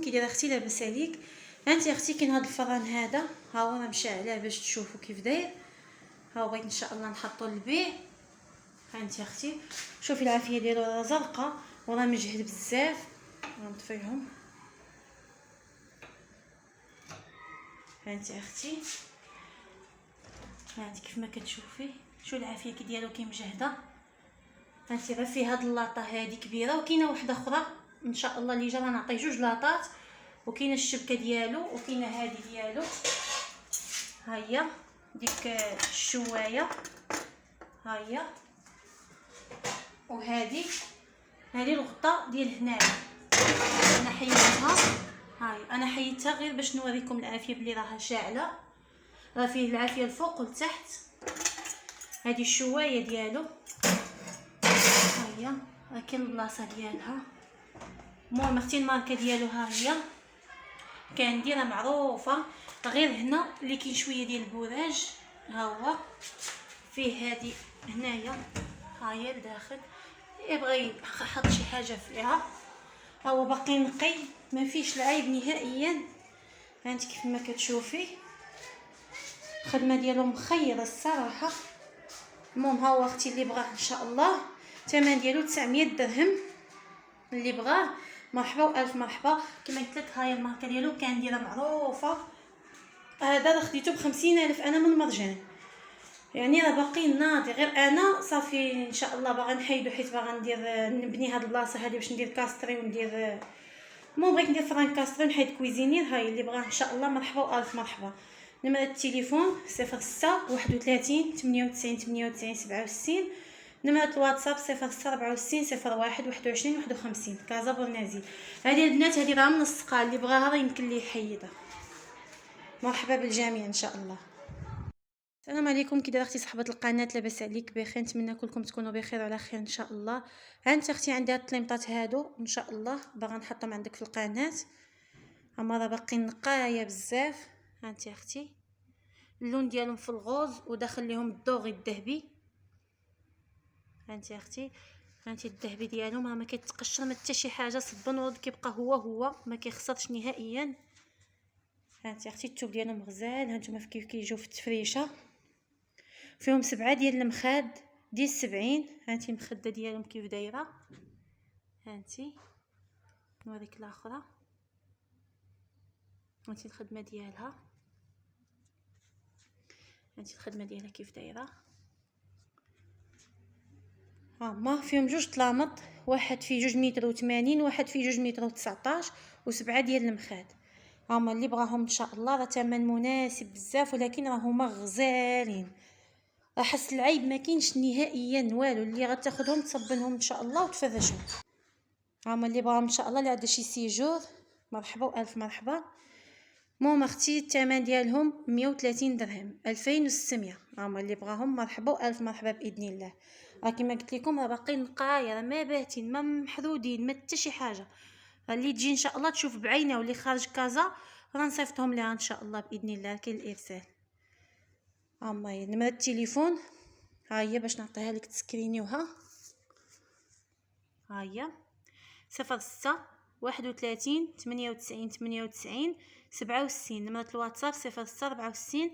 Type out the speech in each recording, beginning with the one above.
عليكم، كي دايره اختي؟ لاباس عليك؟ انت اختي كاين هذا الفران هذا، ها هو مشعله باش تشوفوا كيف داير. ها هو بغيت ان شاء الله نحطو للبيع. ها انت اختي شوفي العافيه ديالو، راه زرقاء وراه مجهد بزاف. غنطفيهم. ها انت اختي، ها انت كيف ما كتشوفي، شو العافيه كي ديالو كي مجهده. هانتي غير في هاد اللاطه هادي كبيره، وكاينه واحده اخرى ان شاء الله اللي جا نعطي جوج لاطات، وكاينه الشبكه ديالو، وكاينه هادي ديالو. ها هي ديك الشوايه، ها هي، وهادي الغطاء ديال هنايا انا حيدتها. هاي انا حيدتها غير باش نوريكم العافيه بلي راها شاعله، راه فيه العافيه الفوق والتحت. هذه الشوايه ديالو، ها هي راه كاين البلاصه ديالها. المهم اختي الماركه ديالو ها هي، كنديرها معروفه، غير هنا اللي كاين شويه ديال البوراج. ها هو فيه هذه هنايا، ها هي لداخل، يبغي يحط شي حاجه فيها. ها هو باقي نقي، ما فيش العيب نهائيا. هانت كيف ما كتشوفي الخدمه ديالو مخيره الصراحه. المهم ها هو اختي اللي بغاه ان شاء الله الثمن ديالو 900 درهم، اللي بغاه مرحبا والف مرحبا. كما قلت لك هاي الماركه ديالو كنديرها معروفه. هذا راه خديته ب50,000 انا من مرجان، يعني راه باقي ناضي. غير انا صافي ان شاء الله باغا نحيدو، حيت باغا نبني هاد البلاصه هادي باش ندير كاستري وندير. المهم بغيت ندير فران كاستري ونحيد كويزينير. هاي اللي بغاه ان شاء الله مرحبا والف مرحبا. نمره التليفون 06 31 98 98 67. نمرة الواتساب 06 64 01 21 51. كازا بورنازي. هذه البنات هذه راه منسقه، اللي بغاها راه يمكن ليه يحيدها. مرحبا بالجميع ان شاء الله. السلام عليكم، كي دايره اختي صاحبه القناه؟ لاباس عليك؟ بخير، نتمنى كلكم تكونوا بخير وعلى خير ان شاء الله. ها انت اختي عندي هاد الطليمطات هادو ان شاء الله باغا نحطهم عندك في القناه، اما راه باقيين نقايه بزاف. ها انت اختي اللون ديالهم في الغوز وداخل ليهم الدوغي الذهبي. ها انت اختي، ها انت الذهبي ديالهم راه ما كيتقشر ما حتى شي حاجه، صبن ورد كيبقى هو ما كيخسرش نهائيا. ها انت اختي الثوب ديالهم غزال، ها نتوما كيف كيجيو في التفريشه، فيهم 7 ديال المخاد ديال 70. هانتي المخده ديالهم كيف دايره، هانتي نوريك الاخرى، هانتي الخدمه ديالها، هانتي الخدمه ديالها كيف دايره. ما فيهم جوج طلامط، واحد فيه 2 متر و80، واحد فيه 2 متر و19، و7 ديال المخاد. هما اللي بغاهم ان شاء الله راه ثمن مناسب بزاف، ولكن راهما غزالين، احس العيب ما كاينش نهائيا والو. اللي غتاخذهم تصبنهم ان شاء الله وتفرشهم. هما اللي بغاهم ان شاء الله اللي عنده شي سيجور مرحبا والف مرحبا. المهم اختي الثمن ديالهم 130 درهم 2600. هما اللي بغاهم مرحبا والف مرحبا باذن الله. راه كما قلت لكم راه باقيين نقايه، راه ما باهتين ما محدودين ما حتى شي حاجه. اللي تجي ان شاء الله تشوف بعينها، واللي خارج كازا راه نصيفطهم لها ان شاء الله باذن الله. كاين الارسال. هما هي نمره التليفون، ها هي باش نعطيها لك تسكرينيوها. ها هي 06 31 98 98 67. نمرة الواتساب 06 64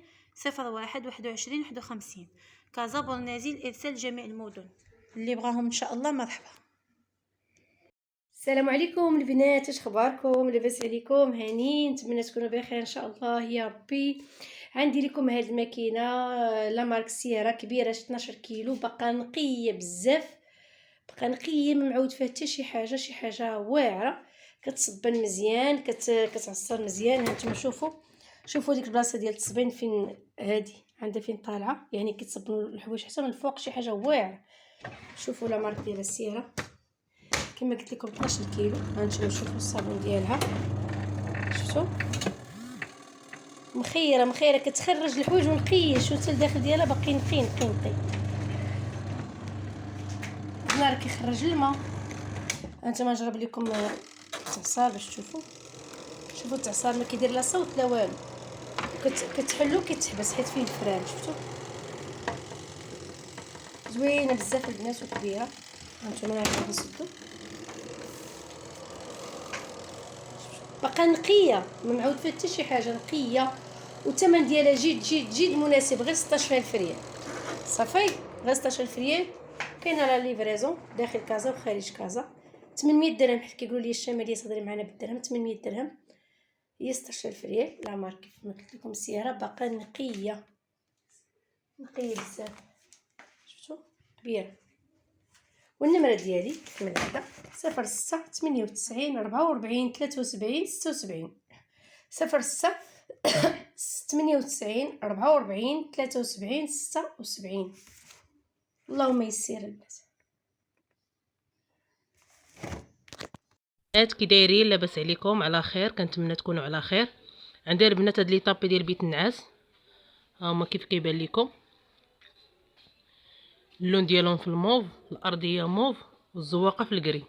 01 21 51. كازا بورنازي، الارسال جميع المدن. اللي بغاهم ان شاء الله مرحبا. السلام عليكم البنات، اش اخباركم؟ لاباس عليكم؟ هانيين، نتمنى تكونوا بخير ان شاء الله يا ربي. عندي لكم هاد الماكينه لا مارك سيارة كبيره 12 كيلو، باقا نقيه بزاف، باقا نقيه ما معود فيها حتى شي حاجه واعره، كتصبن مزيان، كتعصر مزيان. هانتوما شوفوا ديك البلاصه ديال التصبين فين هادي عندها فين طالعه، يعني كتصبنوا الحوايج حتى من الفوق، شي حاجه واعره. شوفوا لا مارك ديال السياره كما قلت لكم 12 كيلو. هانتوما شوفوا الصابون ديالها، شفتوا مخيره كتخرج الحوايج ونقيه. شو حتى الداخل ديالها باقي نقي. هنا راه كيخرج الماء. هانتوما نجرب لكم التعصار باش تشوفوا. شوفوا التعصار ما كيدير لا صوت لا والو، كتحلو كيتحبس حيت فيه الفران. شفتوا زوينه بزاف البنات وكبيره. هانتوما غادي نسدو، باقا نقيه، ما معود فيها حتى شي حاجه، نقيه والثمن ديالها جد مناسب، غير 16000 ريال صافي، غير 16000 ريال. كاينه لا ليفريزون داخل كازا وخارج كازا. 800 درهم حيت كيقولوا لي الشماليه صدري معنا بالدرهم. 800 درهم هي 16000 ريال. لا مارك كيف ما قلت لكم السياره باقا نقيه بزاف، شفتوا كبيره. والنمره ديالي كيف من العاده 06 98 44 73 76 06 98 44 73 76. اللهم يسر البنات. البنات كي دايرين؟ لاباس عليكم؟ على خير، كنتمنى تكونوا على خير. عندي البنات هاد لي طابي ديال بيت النعاس، ها هما كيف كيبان لكم. اللون ديالهم في الموف، الارضيه موف، والزواقه في الكري.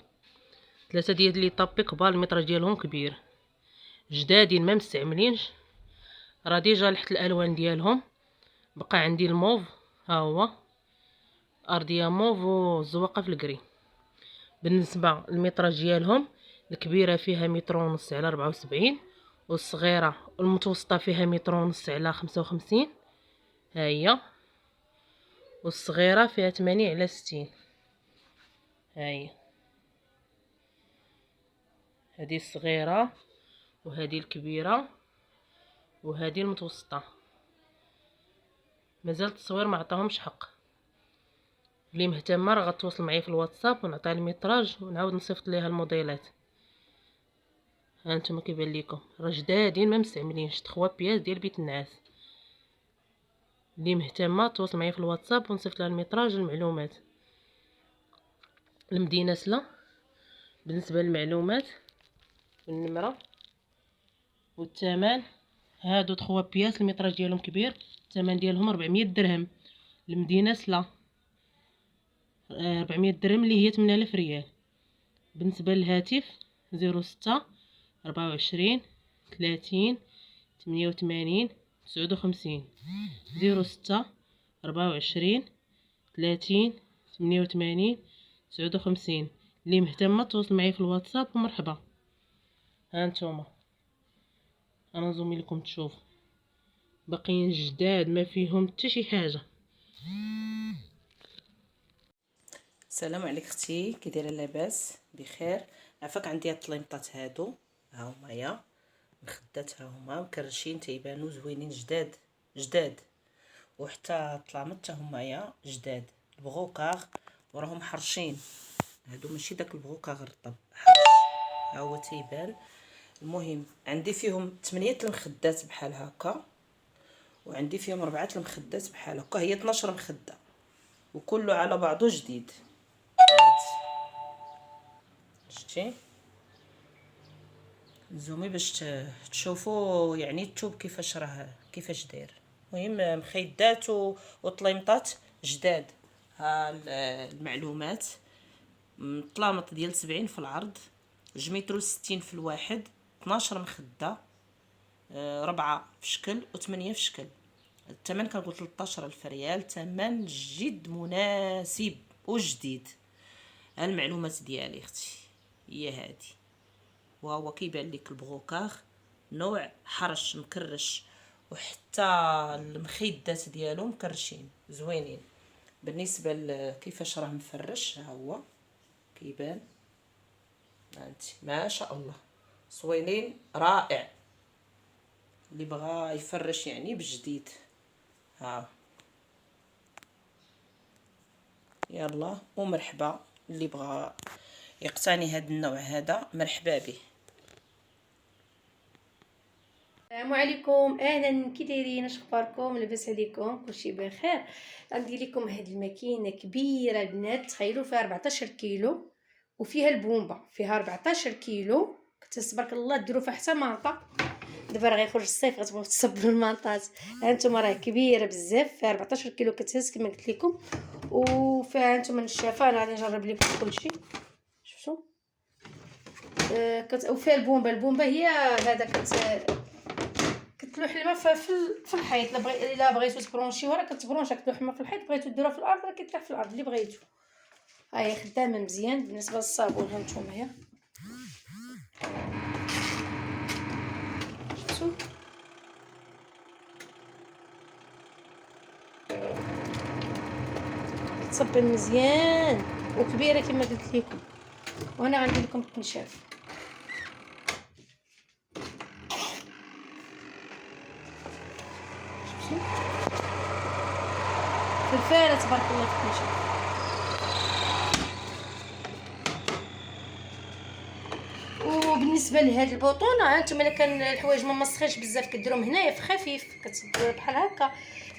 3 ديال لي طابي كبار، الميطراج ديالهم كبير، جدادين ما مستعملينش، راه ديجا لحت الالوان ديالهم. بقى عندي الموف، ها هو ارضيه موف والزواقه في الكري. بالنسبه للميطراج ديالهم، الكبيره فيها 1.5 على 74، والصغيره والمتوسطه فيها 1.5 على 55، ها هي. والصغيره فيها 8 على 60، ها هي. هذه الصغيره وهذه الكبيره وهذه المتوسطه. مازال التصوير ما عطاهمش حق. اللي مهتمه راه غتواصل معايا في الواتساب ونعطيها الميطراج ونعاود نصيفط ليها الموديلات. ها انتم كيبان لكم راه جدادين ما مستعملينش، 3 بياس ديال بيت النعاس. اللي مهتمه تواصل معايا في الواتساب ونصيفط لها الميطراج والمعلومات. المدينه سلا. بالنسبه للمعلومات والنمره والثمن، هادو 3 بياس الميطراج ديالهم كبير، الثمن ديالهم 400 درهم. المدينه سلا 400 درهم اللي هي 8000 ريال. بالنسبه للهاتف 06 24 30 88 59 06 24 30 88 59. اللي مهتمه تواصل معايا في الواتساب ومرحبا. ها نتوما انا نزومي لكم تشوفوا باقيين جداد ما فيهم حتى شي حاجه. السلام عليك اختي، كي دايره؟ لاباس بخير؟ عافاك. عندي هاد الطليمطات هادو، ها هما يا مخدات، ها هما مكرشين تيبانو زوينين، جداد. وحتى الطلامط حتى هما يا جداد، البغوكاغ وراهم حرشين. هادو ماشي داك البغوكاغ الرطب، حرش ها هو تيبان. المهم عندي فيهم 8 المخدات بحال هكا، وعندي فيهم 4 المخدات بحال هكا، هي 12 مخده وكله على بعضه جديد. شتي زومي باش تشوفوا يعني الثوب كيفاش راه كيفاش داير. المهم مخيدات وطليمطات جداد. ها المعلومات. طلامط ديال 70 في العرض، 2 في الواحد، 12 مخده، 4 في شكل و8 في شكل. الثمن كنقول 13000 ريال، ثمن جد مناسب وجديد. ها المعلومات ديالي اختي هي هادي. وهو كيبان لك البغوكاغ نوع حرش مكرش، وحتى المخيدات ديالو مكرشين زوينين. بالنسبه لكيفاش راه مفرش، ها هو كيبان، هانتي ما شاء الله زوينين، رائع. اللي بغى يفرش يعني بجديد، ها يلا ومرحبا. اللي بغى يقتني هذا النوع هذا مرحبا به. السلام عليكم، اهلا، كي دايرين؟ اش اخباركم؟ لاباس عليكم؟ كلشي بخير. عندي لكم هاد الماكينه كبيره البنات، تخيلوا فيها 14 كيلو وفيها البومبه فيها 14 كيلو. تبارك الله ديروا فيها حتى مانطا. دابا راه غيخرج الصيف غتبغيو تصبروا المانطات. هانتوما راه كبيره بزاف، فيها 14 كيلو كتهز كما قلت لكم. وفيها هانتوما النشافه، انا غادي نجرب لكم كلشي. شفتوا وفيها البومبه هي هذا كتلوح الماء في الحيط. الا بغيتو تبرونشيوها راه كتبرونشا، كتلوح الماء في الحيط. بغيتو ديروها في الارض راه كيطيح في الارض اللي بغيتو. ها هي خدامه مزيان. بالنسبه للصابون هانتوما هي كتصبن مزيان وكبيره كما قلت لكم. وانا غندير لكم التنشاف. شفتوا فلفله تبارك الله في التنشاف. وبالنسبه لهاد البطونه انتم الا كان الحوايج ما مسخينش بزاف كديروهم هنايا في خفيف كتديروا بحال هكا،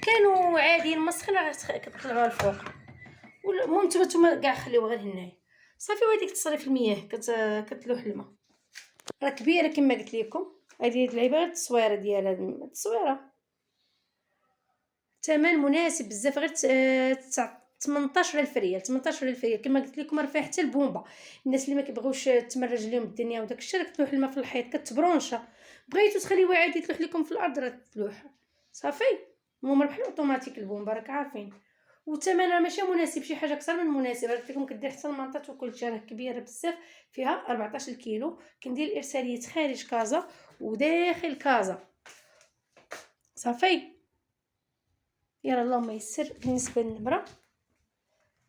كانوا عاديين مسخين راه كتطلعوها الفوق. المهم نتوما كاع خليوها غير هنايا صافي. وهاديك تصري في المياه كتلوح الماء راه كبيره كما قلت لكم. هذه اللعيبه غير التصويره ديالها، التصويره ثمن مناسب بزاف، غير 18 الفريال. 18 الفريال كما قلت لكم راه فيها حتى البومبا. الناس اللي ما كيبغيوش تمرج لهم الدنيا وداك الشيء راه كتلوح الماء في الحيط كتبرونشا. بغيتو تخليوها عادي تلوح لكم في الارض راه تلوح صافي. المهم بحال اوتوماتيك البومبا راك عارفين. وثمن راه ماشي مناسب، شي حاجه اكثر من مناسب. قلت لكم كدير حتى المنطات وكلشي، راه كبيره بزاف. فيها 14 كيلو. كندير الارساليات خارج كازا وداخل كازا صافي. يلا اللهم يسر. بالنسبه للنمره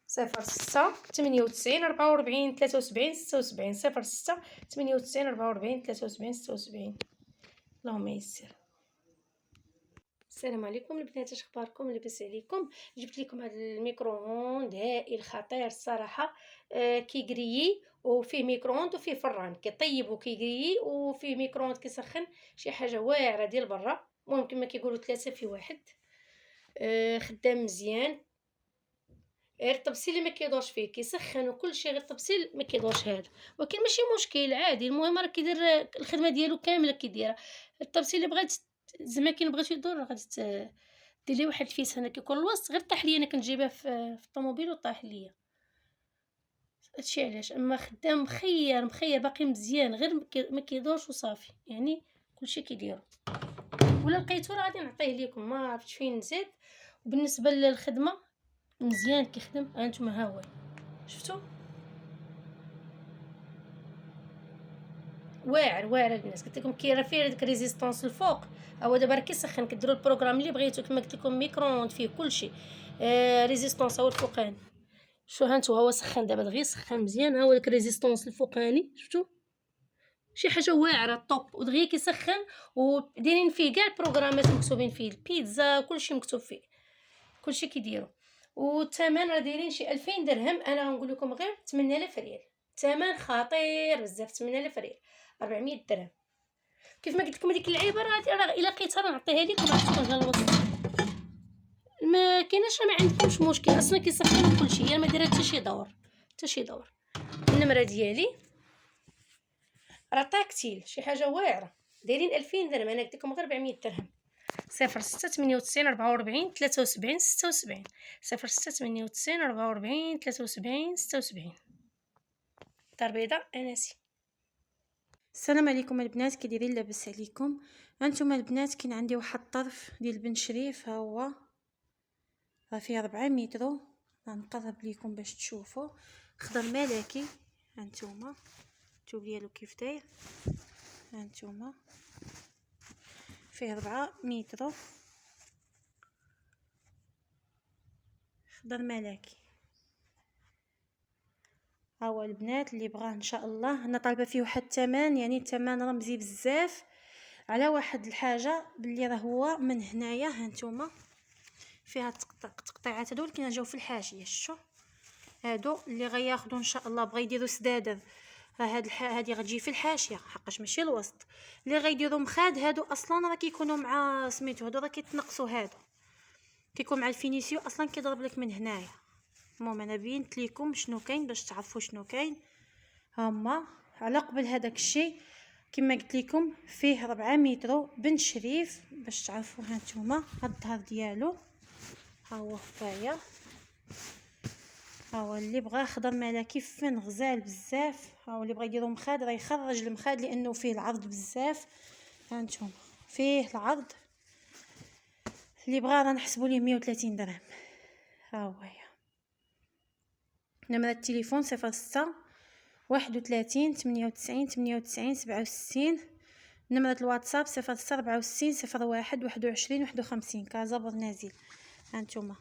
06 98 44 73 76 06 98 44 73 76. اللهم يسر. السلام عليكم البنات، اش اخباركم؟ لاباس عليكم؟ جبت لكم هذا الميكرووند هائل خطير الصراحه. كيغريي وفيه ميكرووند وفيه فران كيطيب وكيغريي وفيه ميكرووند كيسخن. شي حاجه واعره ديال برا. المهم كما كيقولوا 3 في 1. خدام مزيان. غير الطبسيل اللي ما كيدورش فيه كيسخن وكل شيء، غير الطبسيل ما كيدورش هذا، ولكن ماشي مشكل عادي. المهم راه كيدير الخدمه ديالو كامله كيديرها. الطبسيل اللي بغيت زعما كي بغيتو يدور غادي دير ليه واحد الفيس هنا كيكون الوسط. غير طاح ليا انا كنجيبها في الطوموبيل وطاح ليا هادشي علاش. اما خدام مخير باقي مزيان، غير ما كيدورش وصافي يعني كلشي كيديرو. ولا لقيتو راه غادي نعطيه لكم، ما عرفتش فين نزيد. وبالنسبه للخدمه مزيان كيخدم. هانتوما ها هو شفتوا واعر الناس. قلت لكم كي راه فيه ديك ريزيستانس الفوق. هو دابا راه كيسخن كديروا البروغرام اللي بغيتو كما قلت لكم. ميكرووند فيه كلشي. ريزيستانس هو الفوقاني. شو هانتو هو سخن دابا دغيا سخن مزيان. ها هو داك ريزيستانس الفوقاني شفتوا شي حاجه واعره طوب ودغيا كيسخن. ودايرين فيه كاع البروغرامات مكتوبين فيه، البيتزا كلشي مكتوب فيه، كلشي كيديروا. والثمن راه دايرين شي 2000 درهم. انا غنقول لكم غير 8000 ريال. ثمن خطير بزاف. 8000 ريال 400 درهم. كيف ما قلت لكم هذيك اللعيبه راه الا لقيتها راه نعطيها لكم راه تكون جا الوسط. ما كايناش ما عندكمش مشكل اصلا كيسخن كلشي. هي ما دايره حتى شي دور. النمره ديالي راه تاكتيل شي حاجه واعره. دايرين 2000 درهم. انا قلت لكم غير 400 درهم. 06 98 44 73 76 06 98 44 73 76. دار بيضاء انسي. السلام عليكم البنات، كي دايرين؟ لاباس عليكم؟ هانتوما البنات كاين عندي واحد الطرف ديال بن شريف. ها هو راه فيه 4 متر. غنقرب لكم باش تشوفوا. خضر ملكي. هانتوما الثوب ديالو كيف داير. هانتوما فيه 4 متر خضر ملكي. ها هو البنات اللي بغاه ان شاء الله. انا طالبه فيه واحد الثمن، يعني الثمن رمزي بزاف على واحد الحاجه باللي راه هو من هنايا. هانتوما فيها التقطيعات هادو اللي جاو في الحاشيه. شتو هادو اللي غياخدو ان شاء الله بغا يديروا سدادر. راه هادي غتجي في الحاشيه حقاش ماشي الوسط. اللي غيديروا مخاد هادو اصلا راه كيكونوا مع سميتو هادو راه كيتنقصوا. هادو كيكون مع الفينيسيو اصلا كيضرب لك من هنايا. المهم انا بينت لكم شنو كاين باش تعرفوا شنو كاين. هما على قبل هذاك الشيء كما قلت لكم فيه 4 متر بن شريف باش تعرفوا. هانتوما هاد الظهر ديالو ها هو فيا. ها هو اللي بغى خضر ملكي فن غزال بزاف. ها هو اللي بغى يديرو مخاد راه يخرج المخاد لانه فيه العرض بزاف. هانتوما فيه العرض. اللي بغى راه نحسبوا ليه 130 درهم. ها هو نمرة التليفون 06 31 98 98 67. نمرة الواتساب 06 64 01 21 51. كازا برنازيل. هانتوما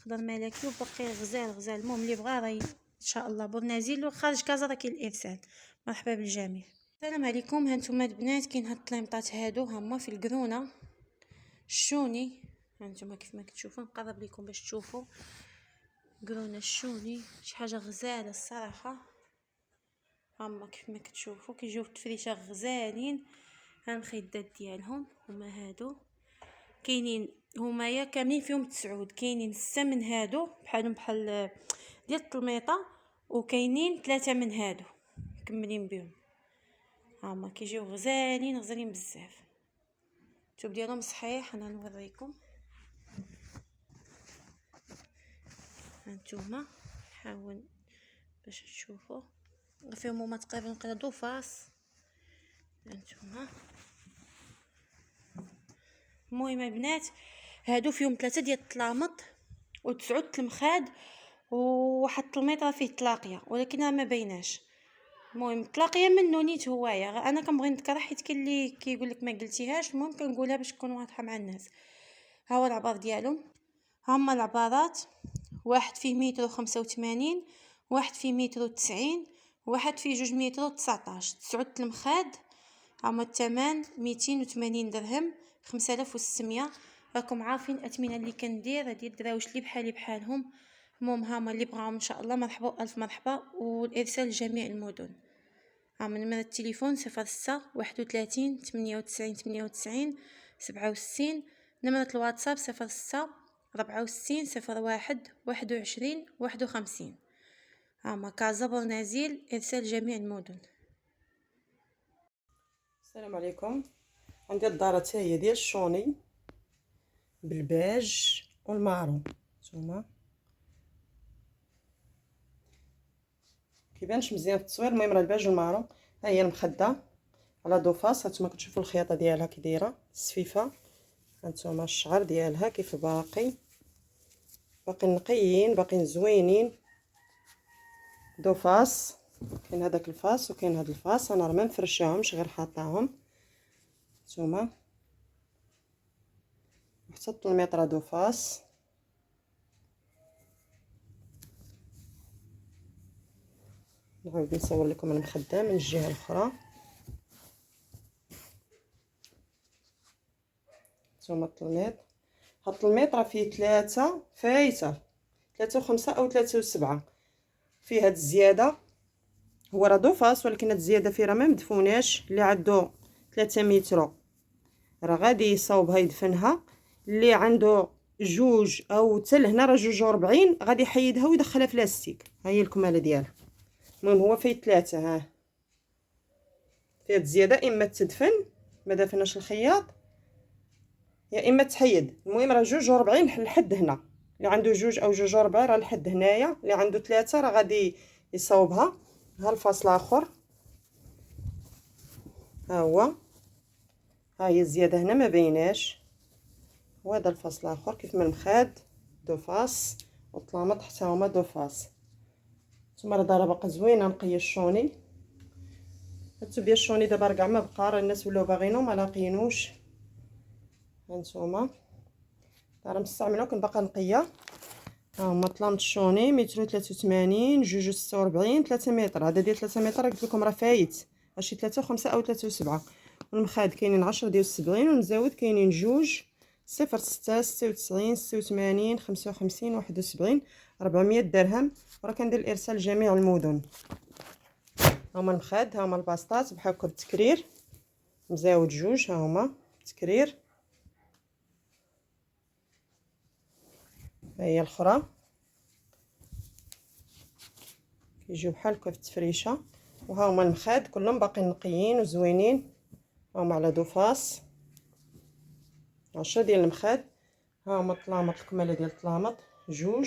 خضر ملكي وباقي غزال. المهم اللي بغى راه ان شاء الله بورنازيل خارج كازا راه كاين الارسال. مرحبا بالجميع. السلام عليكم. هانتوما البنات كاين هاد الطليمطات هادو هما في القرونه الشوني. هانتوما كيف ما كتشوفوا نقرب لكم باش تشوفوا قرونه الشوني شي حاجه غزاله الصراحه. هما كيف ما كتشوفوا كيجيو في التفريشه غزالين. ها المخدات ديالهم هما هادو كاينين هما كاملين فيهم 9. كاينين 6 من هادو بحال ديال الطلميطه وكاينين 3 من هادو مكملين بهم. هما كيجيو غزالين بزاف. الثوب ديالهم صحيح. انا نوريكم هانتوما نحاول باش تشوفوا فيهم هما تقريبا قرادو فاس. هانتوما المهم البنات هادو فيهم 3 ديال الطلامط و9 المخاد وواحد الطلميطه فيه تلاقيه ولكن راه ما بيناش. المهم تلاقيه منو نيت هوايا انا كنبغي نذكر حيت كاين اللي كيقول لك ما قلتيهاش. المهم كنقولها باش تكون واضحه مع الناس. ها هو العبار ديالهم. هما العبارات واحد فيه 185 واحد فيه 190 واحد فيه 219 9 المخاد. هما الثمن 280 درهم 5600. راكم عارفين الاثمنه اللي كندير هذه الدراوش اللي بحالهم. المهم هما اللي بغاهم ان شاء الله مرحبا الف مرحبا والارسال لجميع المدن. هما نمرة التليفون 06 31 98 98 67. نمرة الواتساب 06 64 01 21 51. هما كازا بورنازيل ارسال جميع المدن. السلام عليكم. عندي الدارة حتى هي ديال الشوني بالباج والمارون. نتوما كيبانش مزيان في التصوير. المهم راه الباج والمارون. ها هي المخده على دوفاس. هانتوما كتشوفوا الخياطه ديالها كي دايره السفيفه. هانتوما الشعر ديالها كيف باقي نقيين باقيين زوينين. دوفاس كاين هذاك الفاس وكاين هذا الفاس. انا راه ما مفرشاهمش غير حاطاهم. نتوما حتى الطلميطره دوفاس. نعاود نصور لكم المخده من الجهه الاخرى. نتوما الطلميط. هاد الطلميط راه فيه 3 فايته 3 و5 او 3 و7. فيه هاد الزياده هو راه دوفاس ولكن هاد الزياده فيه راه ما مدفوناش. اللي عنده 3 متر راه غادي يصاوبها يدفنها. اللي عنده 2 او حتى لهنا راه 42 غادي يحيدها ويدخلها في لاستيك. ها هي الكماله ديالها. المهم هو فيه 3. ها فيه هاد الزياده اما تدفن ما دفناش الخياط يا اما تحيد. المهم راه 42 لحد هنا. اللي عنده 2 او 42 راه لحد هنايا. اللي عنده 3 راه غادي يصاوبها. ها الفاصل الاخر ها هو. ها هي الزياده هنا ما بيناش. وهذا الفاصل الاخر كيف ما المخاد دوفاس والطلامط حتى هما دوفاس. نتوما راه دايره باقا زوينه نقيه الشوني. هادو ديال الشوني دابا راه كاع ما بقى. راه الناس ولاو باغينهم ما لاقيينوش. هانتوما راه مستعمله وكان باقا نقيه. ها هما طلامط الشوني 183 246 3 متر. هذا ديال 3 متر قلت لكم راه فايت. ماشي 3 و5 او 3 و7. والمخاد كاينين 10 ديال 70 والمزاود كاينين 2 0 6 96 86 55 71 400 درهم. وراه كندير الارسال لجميع المدن. هما المخاد. ها هما الباسطات بحال هكا بالتكرير. مزاود 2 ها هما تكرير. ها هي الاخرى كيجيو بحال هكا في التفريشه. وها هما المخاد كلهم باقيين نقيين وزوينين. هما على دوفاس 10 ديال المخاد. ها هما الطلامط الكماله ديال الطلامط 2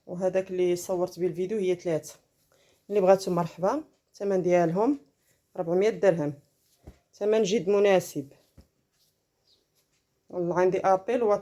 وهذاك اللي صورت به الفيديو هي 3. اللي بغاتو مرحبا. الثمن ديالهم 400 درهم. ثمن جد مناسب. والله عندي ابل واتس